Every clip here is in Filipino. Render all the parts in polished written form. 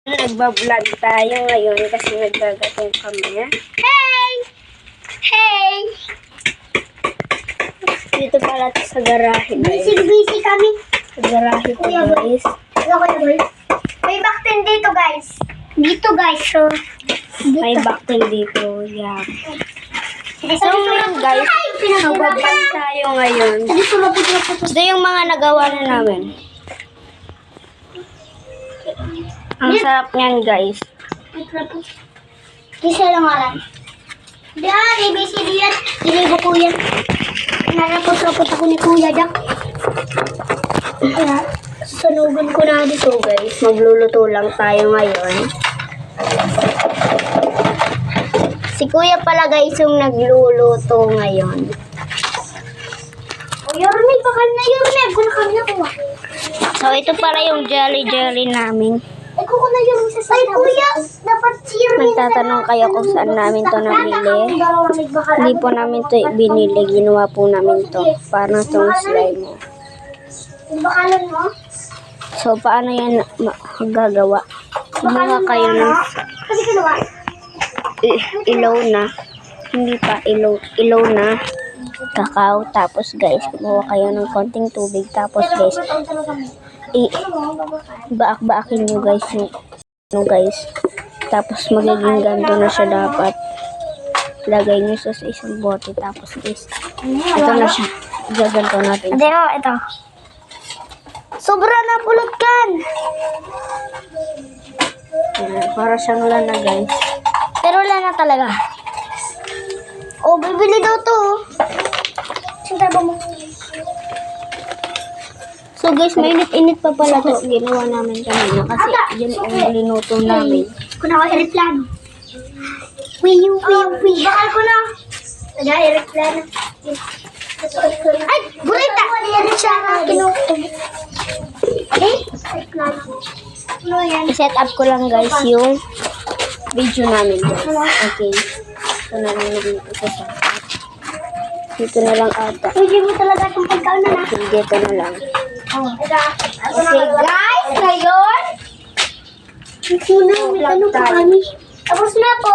Nagbablog tayo ngayon kasi nagbagatong kami. Hey! Hey! Dito pala sa garahe, guys. Busy kami. Sa garahe ko, Kuya Boy. guys. Kuya Boy. May backten dito, guys. Dito, guys. So, May backtail dito. Yeah. So, ngayon, guys, nagbablog tayo ngayon. Ito yung mga nagawa na namin. Ang sarap niyan, guys. Isa lang alam. Diyan, ABCD yan. Dilibo ko yan. Narapot-rapot ako ni Kuya Jack. Kaya, susunugan ko na dito. So, guys, magluluto lang tayo ngayon. Si Kuya pala, guys, yung nagluluto ngayon. O, Yorme, bakal na Yorme. Ako na kami nakuha. So, ito pala yung jelly namin. Ay, kuko na Yorme sa sasabas. Ay, Kuya, dapat si Yorme. Magtatanong kayo kung saan namin to nabili. Hindi po namin to binili. Ginawa po namin to. Parang itong slime mo. Yung bakalan mo? So, paano yan gagawa? Gumawa kayo ng Kasi kinuha. ilaw na. Hindi pa ilaw na. Kakao. Tapos, guys, gumawa kayo ng konting tubig. Tapos, guys, baak-baakin nyo, guys, yung guys. Tapos, magiging ganito na siya dapat. Lagay nyo sa isang bote. Tapos, guys, ito na siya. Gaganto natin. Ito. Sobra na pulutkan. Ayan, para siyang lana, guys. Pero wala na talaga. Oh, bibili daw to. Sinta ba mo? So, guys, mainit-init pa pala to. Ginawa namin kanina kasi yun yung linuto namin. Kuna ko aeroplano. Wiyu. Bakal ko na. Ada aeroplano. Ay, burita. Yan siya. Kinuha. I-set up ko lang, guys, yung video namin, guys. Okay. Ito na lang dito sa sapat. Dito na lang ata. Hindi mo talaga itong pagkaon na na. Dito na lang. Okay, guys, ngayon. Ito na, may tanong pa kami. Tapos na po.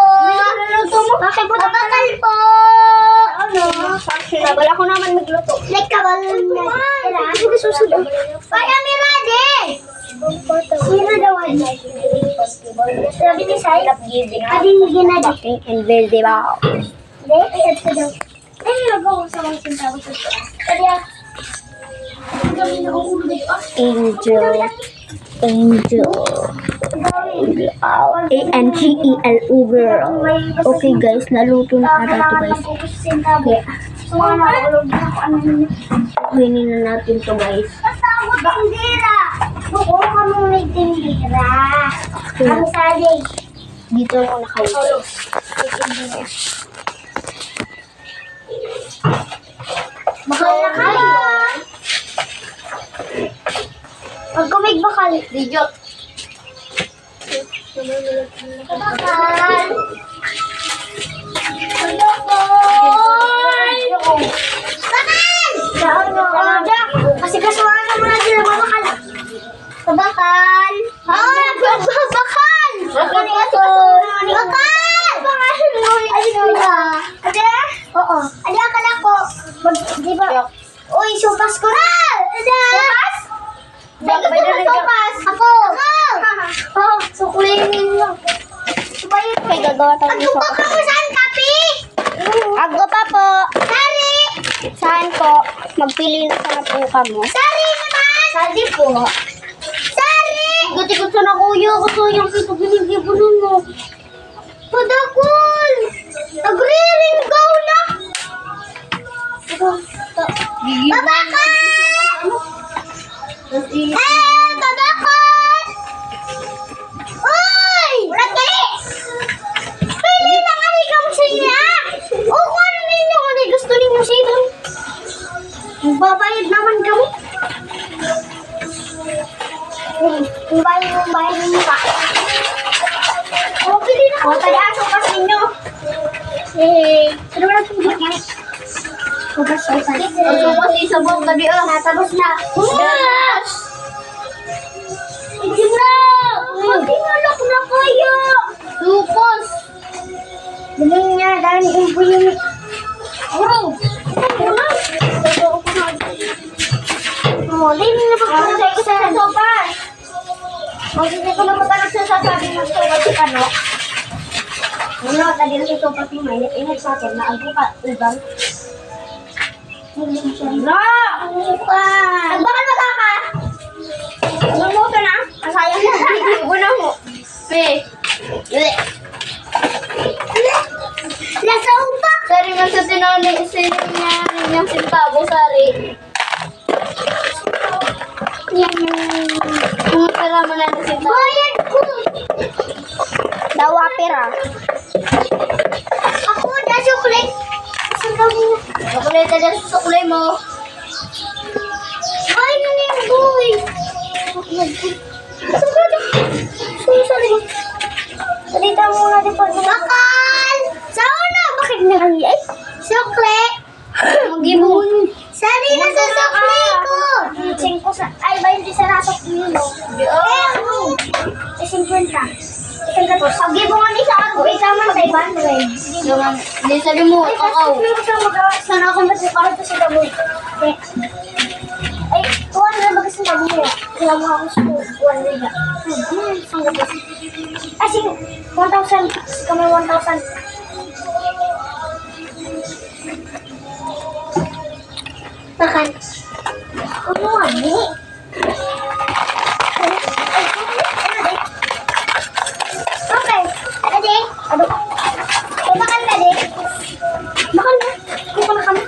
Bakit po tatakal po? Ano? Wala ko naman magluto. Like kabal na. Sige, susunod. Ay, Ami ready. Sino daw ay? Sabi ni Sai. Ading ginadi. And verde ba? Hindi, ay adto daw. Ay, nagawa sa mga sintawa sa ito. Sabi Angel. A-N-G-E-L-U, girl. Okay, guys, naluto na ata ito, guys. Kunin na natin to, guys. Pasawag tindira. Buko ka mong may tindira. Ang saling. Dito lang nakayo, guys. Bakal na kayo. Pag kumig bakal. Dijot. Bakal. Bakal! Kasi kasuhaan na muna sila babakal. Babakal! Oo, nagbabakal! Bakal! Ate? Oo. Ate, akala ko. Di ba? Uy, supas ko na! Ate? Supas? Bakit ko supas? Ako! Oo, sukulin ninyo. Okay, gagawa tayo ng Agpo ka mo saan, kapi? Ago pa po. Sari! Saan po? Magpili na sa napuka mo. Sari naman! Sari po. Sari! Guti-gut sa na kuya. Gusto yung pito binigibunan mo. Padakul! Nagre-ringgaw na! Babakal! Babakal! Uy! Lagi! Pili na nga ni ka mo siya! O kung ano ninyo kung di gusto ninyo siya. Magbabayad naman kami. Kung bayad ninyo pa. O, pili na kami. O, taliaso pas ninyo. Ano ba natin dito? Tapos sa buong gabi, Tapos na. Yes! Hindi na! Hindi na, Ano ba nagsasasabi ng sukat si Kano? Ano, tadi na si sukat si Mainit. Ingat sa akin na ako ka ibang. No! Bukan! Bakal magkaka? Ano mo ito na? Ang sayang mo. Una mo. Nasa upa! Sari man sa tinanong yung sintabo, Sari. Yan yung pera mo na ng sintabo. Bayad ko! Dawa pera. Ako na sukli. Sukli taga sa sukli mo. Ay, nang yung boy. Sorry. Salita mo na di pa. Bakal! Sauna! Bakit nakangiyay? Sukli! Mag-ibon. Sari na sa sukli ko! 5 sa... Ay, 20 sa nasukli mo. Oh! 50. Pag-ibon ni sa ako, isama sa ibang rin. Hindi sabi mo, ako. Sana ako matipakot sa tabo. Ay, tuwan na bagas ng tabo mo. Kaya mo ako sa tuwan nila. Saan ka ba? Ay, sige. 1,000. Kami 1,000. Makan. Ano nga, ni? Okay. Ano, Ding? Ano? Makan ka, Ding? Makan na. Kuha na kami.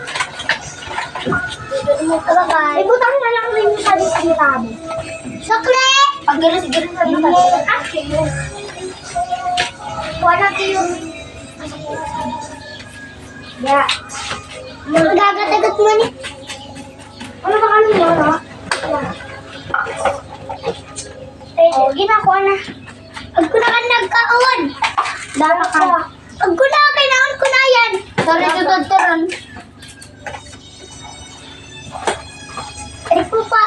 Ay, butang na lang rin yung sabi sa tabo. Sukli! Pag-giras-giras sa tabo. Ah, sige. Kuha natin yung... Ya. Magagagat mo ni. Ano ba kami mo, no? Oh, ginakuha na. Pag ko na ka nagkaon. Dapat ka. Pag ko na kailangan ko na yan. Sorry, tutod-turon. Ay po pa,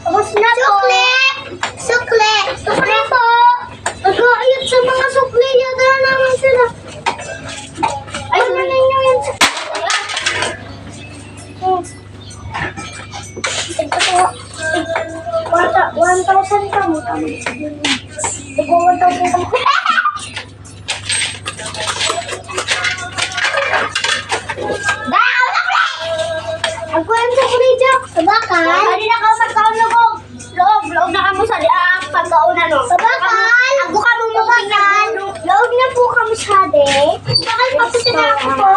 Tapos na po. Sukli! Sukli! Sukli po! Nag-aayat sa mga sukli. Yada naman sila. Ay, ano ninyo yan? Ito po. 1,000 ka mo. Ito 1,000 ka mo. Bakaw na kuli! Ako yung sa kuli dyan. Sabakal? Sali na ka magkaon loob. Loob na ka mo sa liang pagkaon na no. Sabakal? Ako ka mo mabakal. Loob na po kami sa de. Bakal papusin na ako po.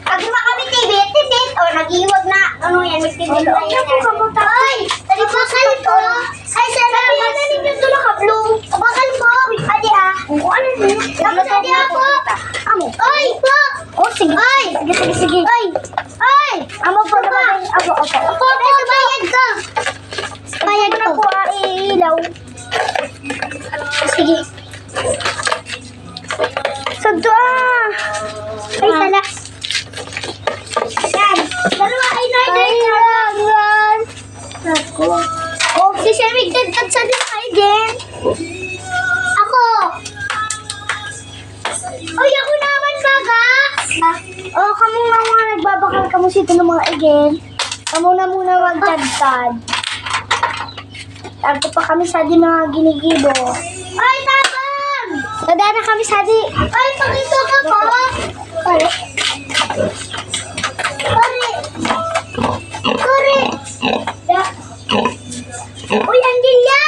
Ako na kami tibit. O, nag-iwag na. Ano yan? Nag-tibit. Loob na po kami tayo. Ay, sabakal po. Ay, sabi na ninyo ito na kablo. Sabakal po. Adi ah. Kung ano din. Tapos adi ako. Amo. Ay, po. Oh, sige. Ay. Sige. Ay. Ay. Amo po naman. Apo. Apo, bayad ka. Bayad na po ilaw. Sige. Sagdo ah. Ay, tala. Yan. Dalawa ay nai. Ako. Oh, si Sherry dagdag sa din kayo din. Ako. Oy, ako naman baga. Oh, kamu nga mga nagbabakal kamo sito ng mga igen. Kamu na muna magdagdag. Tanto pa kami sa di mga ginigibo. Ay, tabang! Nadana kami sa di. Ay, pakito ka po. Kore. Uy, Angelia!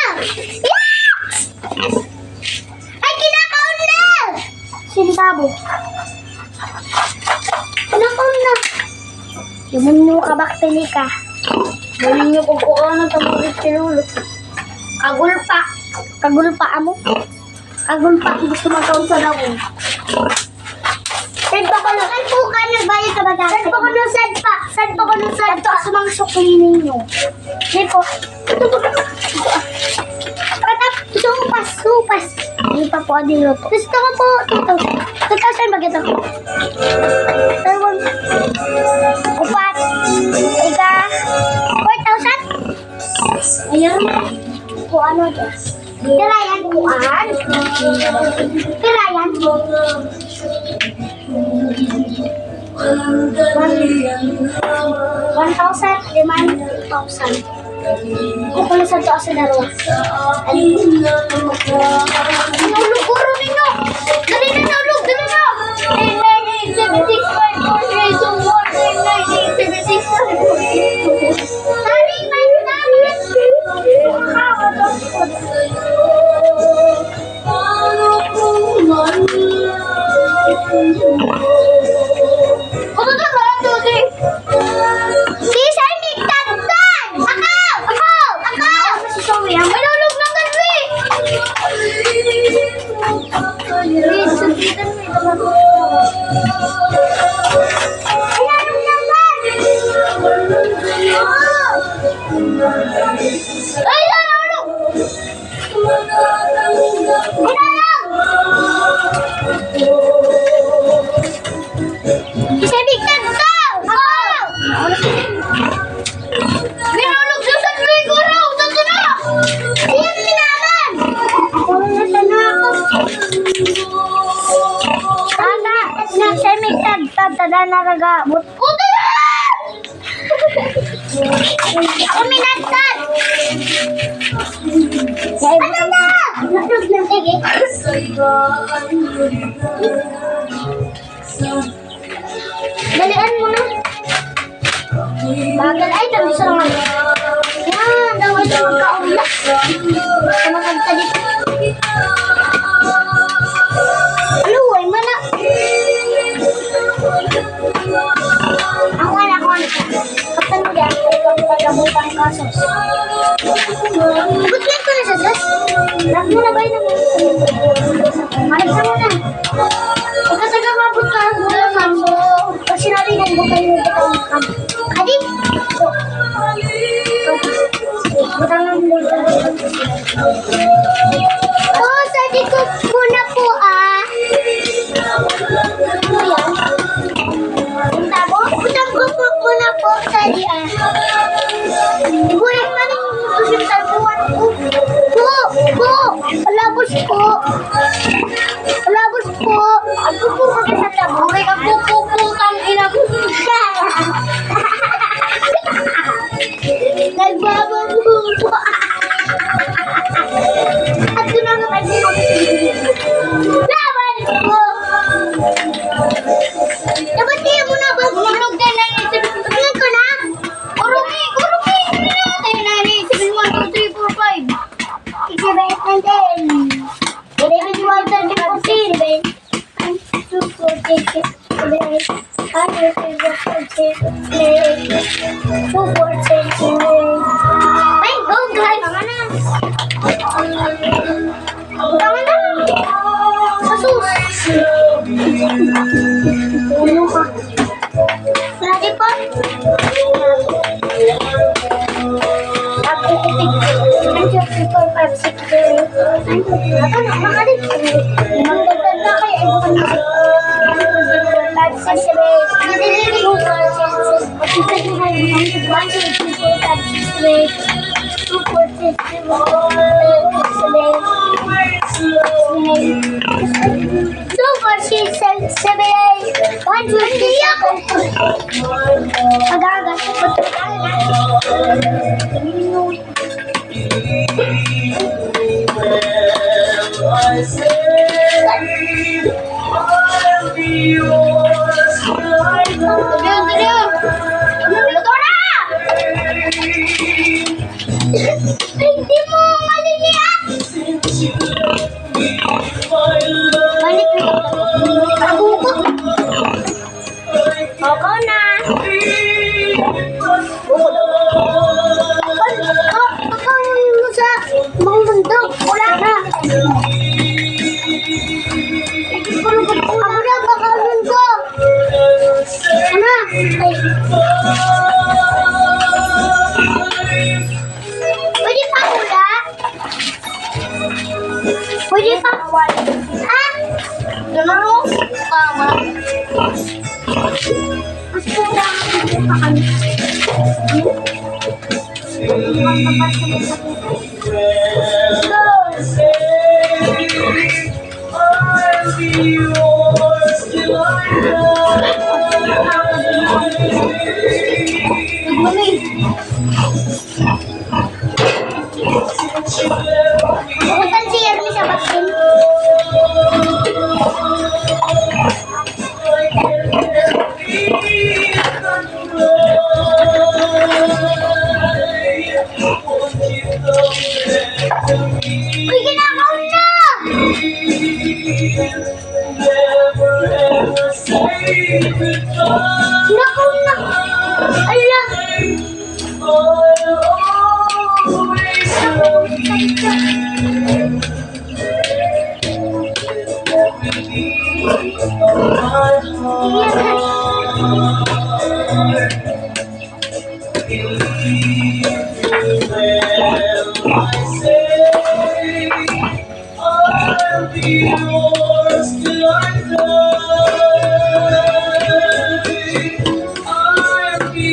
Ay, kinakaon na! Sintabo. Kinakaon na. Yumunyo ka baktili ka. Galing niyo kung kukuha ng tamulit si Lolo. Kagulpa. Kagulpa amo. Kagulpa. Gusto magkaon sa daw. Sad pa ko nung ay po ka nagbayad ka ba dati? Sad pa ko nung sad pa. Sad pa ko nung sad pa. Sa mga sukli ninyo. Hindi po. Patap. Supas. Hindi pa po adi luto. Gusto ko po. 2,000 bagay ako. Tawag. Upat. Ika. 4,000. Ayan. Kung ano dyan. Pirayan kuan. Pirayan. 1,000, 5,000. Kung sa taas sa dalawa. Nahulog, guro ninyo! Dali na, nahulog! Dali na! 9, 8, 7, 6, 5, 4, 3, 2, 1, 9, 8, 7, 6, 5, 4, 3, 2, 1. Si Sammy, tagtan! Ako! Si Zoe, ang malulog ng galwi! Please, sabitan mo ito mag-ulog. Pinanong naman! Ay, nalulog! Si Sammy, tagtan! Ako! Binulog siya sa galwi, guro! Saan na? Siyan minaman! Nasa na ako. Tata, na Sammy, tada na raga. Puto na! Ako minagtad! Ano na? Nalulog na, sige. Balian mo na. Bagal ay, dami sa mga. Yan, daw ito magkaula. Sa mga kagtalit. Ano, ay mana. Ako na. Kaptan mo dyan, ay kang pagabutang kasos. Butlet ko na sa sus. Lahat mo na ba yun ang malag na mo na. Pagkataga mabot ka, bulan ka mo. Kasi natin ang butang mo butang ka. Adi? Butang ng butang. Oh, sa likod muna po Ano yan? Punta mo? Butang ko po muna po sa diyan. Igulit man yung mutusin sa buwan ko. Po! Alabos po! Ako po sa labo. Okay, ako po tang ina po. Nagbababubo. At ginagawa ko. Laban ko! Dapat kaya mo na ba? Hulog na lang yung sabihin. Tingnan ko na. Urugi. 9, 8, 7, 1, 2, 3, 4, 5. 6, 7, 8, 9, 10. 11, 12, 13, 14, 2, 4, 6, 7, 8, 5, 6, 7, 8, 2, 4, 6, 7, 8. Ay, go guys! Tama na! Asus! Ano ka? Lagi pa? Ako itig. 1, 2, 3, 4, 5, 6, 7, 8, 9, 10. Makalit. Magdagdag na kayo. Ay, bukan na. 5, 6, 7, 8. 2, 4, 6, 7, 8. 1, 2, 3, 4. Agagas. Hindi mo maliliyak! Balik mo. Ako na. Ako sa mga bundok. Wala na. Ako na kakawin ko. Ano? Pwede pa hula? Pwede pa? Ha? Ganun? Tama. Mas pura pa kami. Go! Bukan si Yermi sa baksin. Uy, kinakaon na! Kinakaon na! Ala!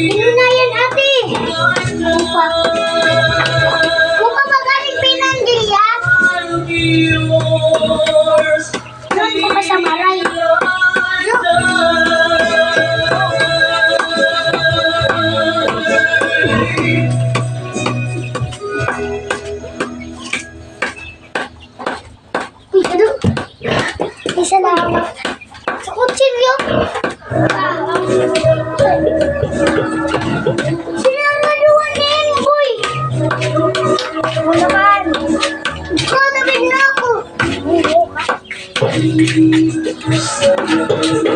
Ano na yan, ate? Mupa. Mupa magaling pinanggilya? Doon po ka sa maray. Uy, ano? Isa lang. Sa kutsilyo. Sinaraluanin, boy. Ako naman. Ikaw, tabig na ako.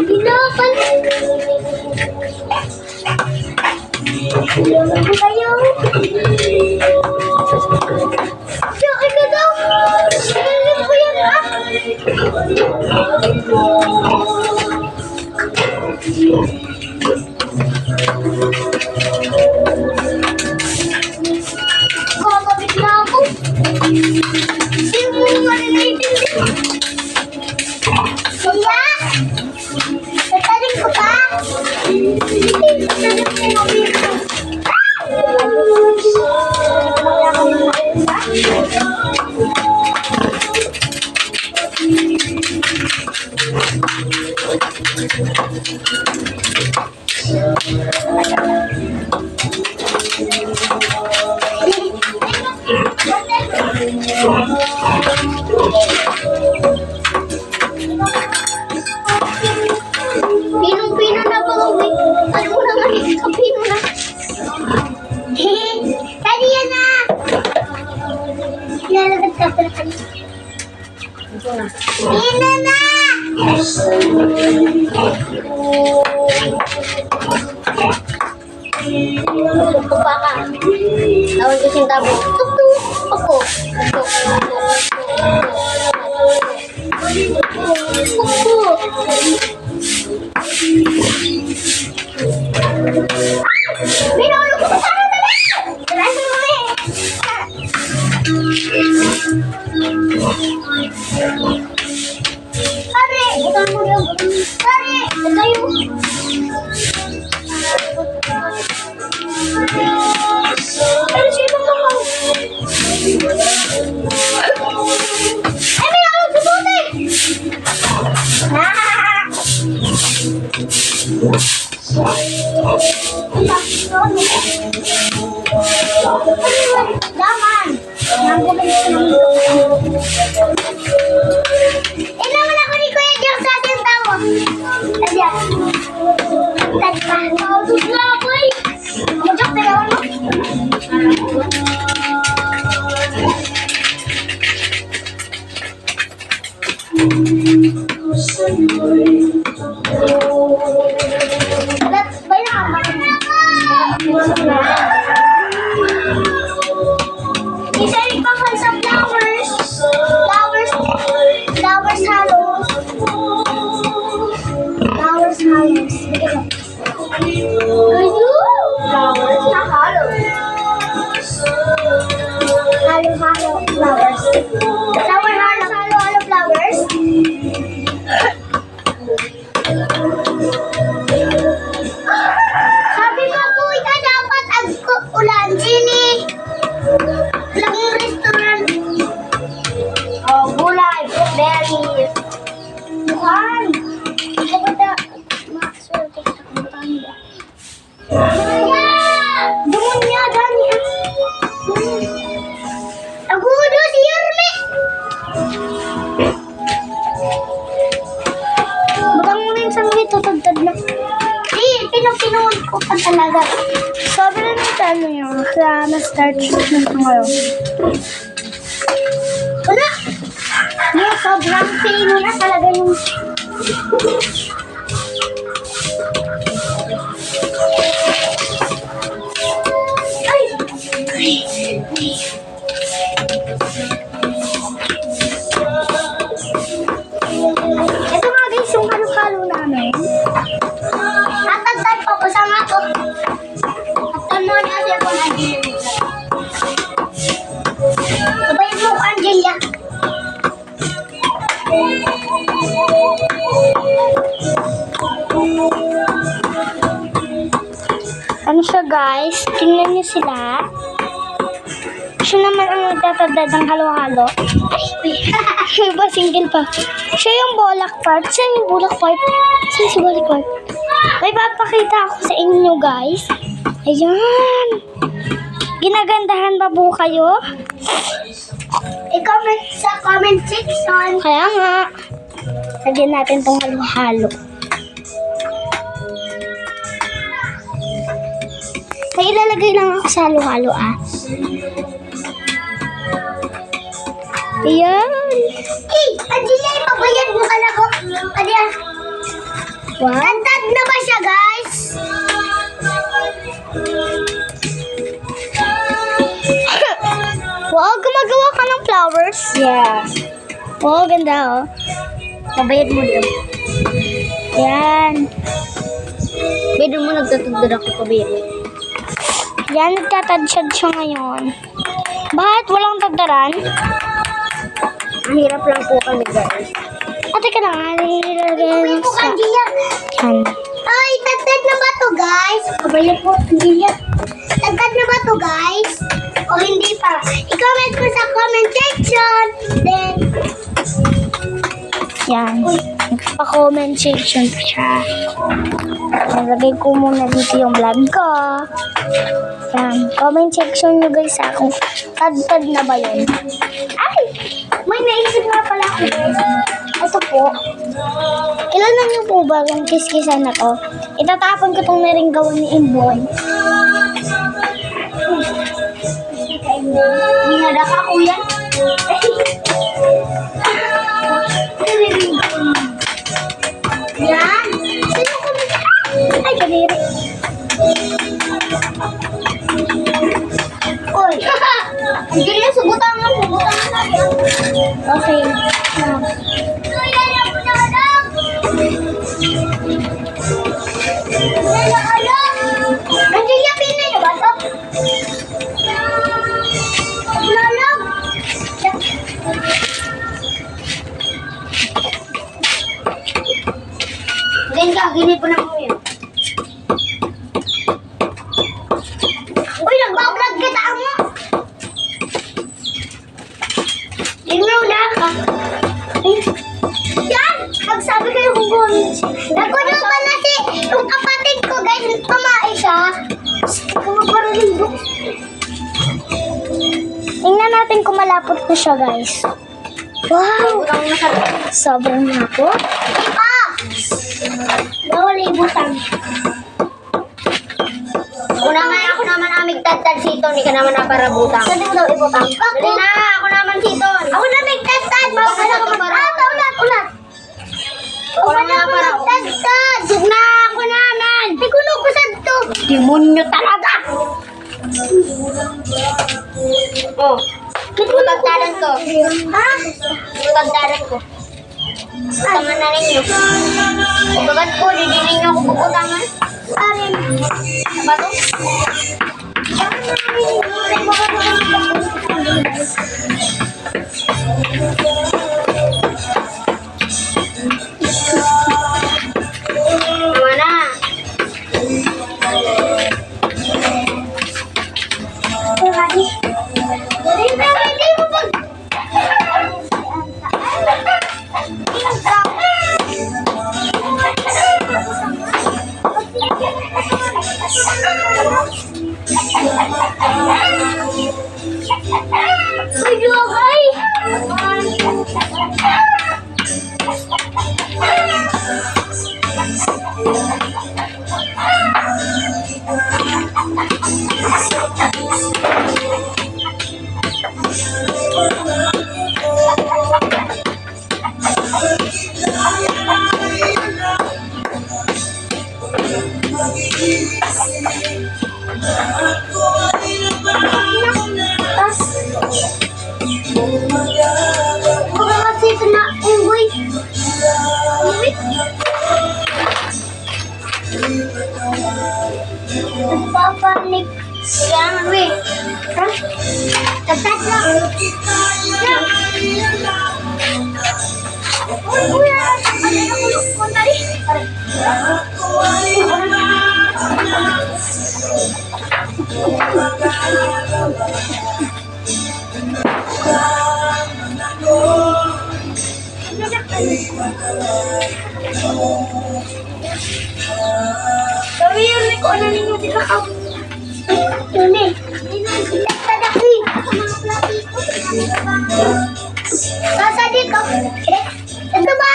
Hinapan. Kayo. Siya, ikaw daw. Sinalit ko yan, ah. Kakabit na ako. Sino mo naman naiintindihan? Kuya? Tataling ko pa? Hindi, tataling ko dito. Pinong-pino na po. Ano mo naman ito? Pino na. Tadi yan na. Ilalagad ka pala kanina. Pino na. Kupa ka. Tawag ko siyang tabo. Tuk-tuk. Ako. Minulog ko sa sana na lang! Talasin mo eh! Pare! Ito mo yung... Pare! Ito yung... Pero siya ibang kakao! Ay, minulog sa buti! Laman! Inaman ako ni Kuya Jack sa ating tawa. Ayan. Tadi pa. Naudot na ako eh. Jack, talawan mo. Bay na ka. Isa rin pa kayo sa flowers. Flowers halos. Flowers halos. Flowers na halos. Halo-halo flowers. Flower halo-halo flowers. Sabi ko po, ika dapat ulan sini. Laging restaurant. Oh, gulay, berries. Bukan. Kapag maswerte ka sa kampanya. Dumon niya, Choose mo ngayon. Wala! Yung sobrang pino na talaga yung... Ito nga guys, yung halo-halo namin. Tatagdan pa ko sa nga ko. Tatagdan mo niya kasi ako nag-inig. Sabayin mo ko, Angelia. Ano siya guys? Tingnan niyo sila. Siya naman ang nagtatagdad ng halo-halo. Ay, ba single pa. Siya yung bolak part. Saan yung bolak part? Saan si bolak part? May papakita ako sa inyo guys. Ayan. Ginagandahan ba po kayo? I-comment sa comment section. Kaya nga. Lagyan natin tong halo-halo. May ilalagay lang ako sa halo-halo Ayan. Eh, Angelia, ipabayad mo ka na ko. Ayan. Wow. Tantad na ba siya, guys? Wow, gumagawa ka ng flowers? Yeah. Wow, ganda oh. Pabayad mo din. Ayan. Bayad mo, nagtatagdad ako pabayad. Yan, nagtatadsyad siya ngayon. Bakit walang tagdaran? Ang hirap lang po kami, guys. Ate ka lang, nilagay mo sa... Yan. Ay, tagdad na ba to, guys? Kabayad po, hindi yan. Tagdad na ba to, guys? O hindi pa? I-comment mo sa comment section. Then... Yan. Pa-comment section pa siya. Nalagay ko muna dito yung vlog ko. Yan. Comment section nyo guys kung tad-tad na ba yun. Ay! May naisip nga pala ako guys. Ito po. Kilala niyo po ba yung kiskisan na to? Itatapon ko itong naringgawan ni Imboy. Nada ka kuya. Yan. Sino kami? Ay, kadiri. Oy. Hindi na, subutan nga. Okay. Angelia, pinay nyo ba ito? Lalag. Ganyan ka, ginip po na mo yun. Uy, nagbablog kita mo. Tingnan na ka. Yan! Magsabi kayo kung gawin. Nakuno pala si yung kapatid ko, guys. Pamae siya. Kumaparaling. Tingnan natin kung malapot na siya, guys. Wow! Sobrang malapot. Bawal ibutan. Ako naman amig tatad siton, hindi ka naman naparabutan. Saan mo daw ibutan? Dali na, ako naman siton. Ako na may tatad. Ulat. Ako na naparabutan. Tatad. Na ako naman. Tikuno ko sa to. Demonyo talaga. Oh. Tutagdaran ko. Ha? Tutagdaran ko. Utangan na ninyo. Utangan ko, hindi ninyo ako puputangan. Arin. Apa to? Tama na. Tatlo. Uy, punta rin. Sabi yun, may kung ano ninyo dito ka. Yun eh. Nagtadaki. Sasadik ako. Ito ba?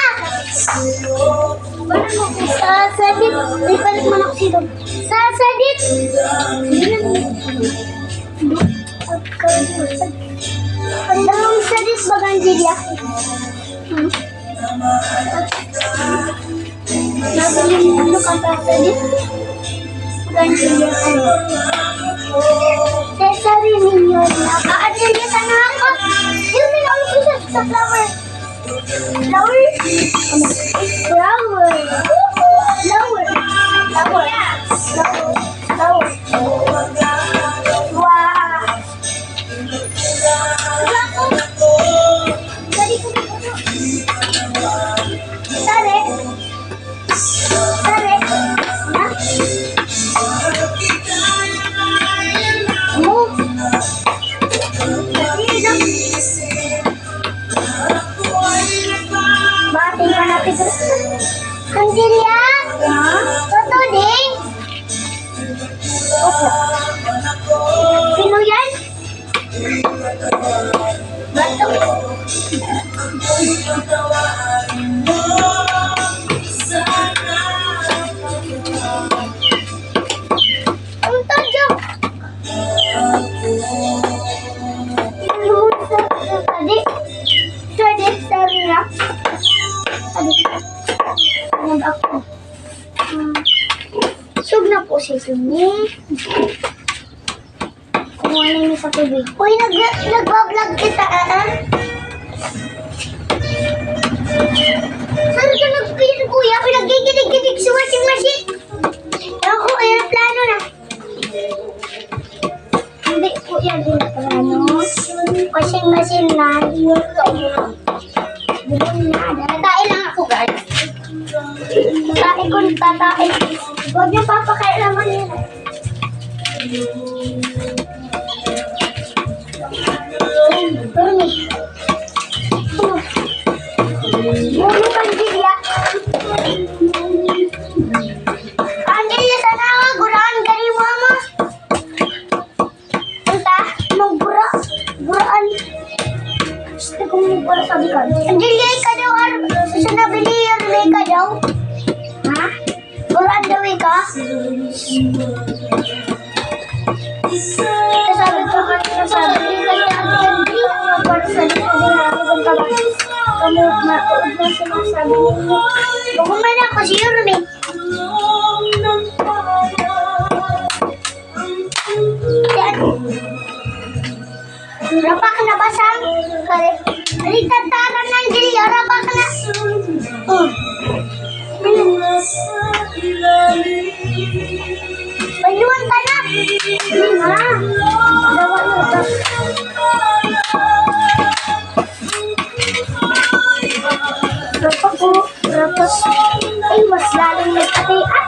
Sasadik. May palit man ako sito. Sasadik. Ang sadik baga ang Julia. Nagaling ano ka sasadik? Ganyan ano. Sesari ninyo na. Ka-adjili sana ako. Yun din ang susa sa flower. Flower? Flower. Flower. Flower. Flower. Wow. Dari ko dito. Sare. Sare. Ha? Bati ka natin. Angelia? Toto ding? Opo. Sino yan? Bato. Ang tadyo. Adik. Adik, sabi na. Adik. Nag ako. Sug na po si Sumi. Kumuha na niyo sa tubig. Uy, nagbablog kita, Saan ka nagpili, kuya? Uy, nagkikinig-kinig sa washing machine. Ako, aeroplano na. Hindi, kuya, aeroplano. Washing machine na. Nakain lang ako, guys. Nakain ko, nakain. Huwag niyo papakailaman yun. Berni. Bulu Angelia. Angelia sana guraan kari mama. Entah mau guraan. Gusto ko mo para sabi ka. Angelia ikaw daw susuna bili yung ka daw. Ha? Guraan daw ka? Sabi ko kanina sabi ko para sa dito na ako kamu matuod na sinasabi ninyo. Bukuman ako si Yorme. Yan. Rapak na basang. Alitataran ng Julia. Rapak na. Panyuan ka na. Hindi nga. Dawa mo ito. Tapos, ay, mas lalong nag-atayan.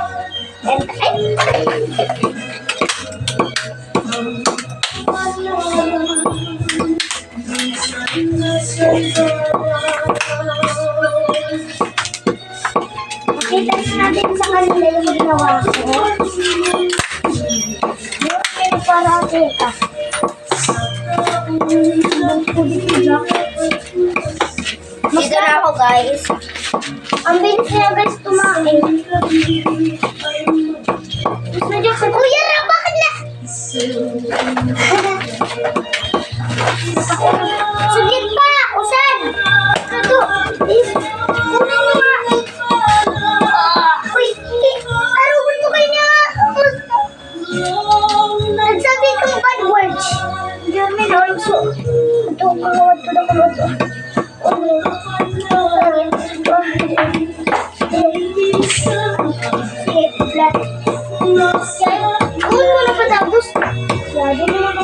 Makita natin sa kanila yung ginawa ko. Yung para kita. Dito na ako, guys. Ang bilis niya, guys, tumain. Gusto niya sa kuya na, bakit na? Sugit pa, usan. Ito, kunin mo nga. Uy, karubon mo kayo niya. Nagsabi kang bad words. Jeremy, also. Ito, kumawad ko na kumawad ko.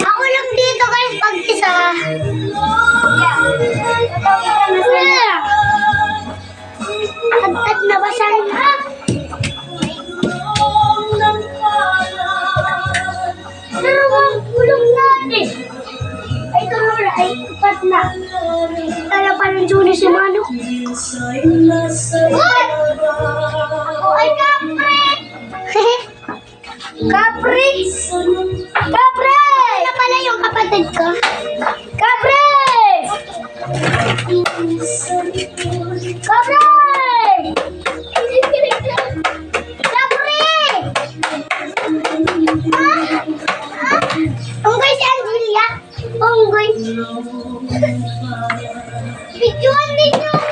Ako lang dito guys pag isa. Basahin ha. Dalawang gulong natin. Ay, ito na ay upat na. Kaya pa ng Juni si Mano. What? Ako ay kapre! Kapre! Kapre! Ano pala yung kapatid ko? Kapre! Kapre! Kapre! Unggoy si Angelia. Unggoy. Videoan ninyo.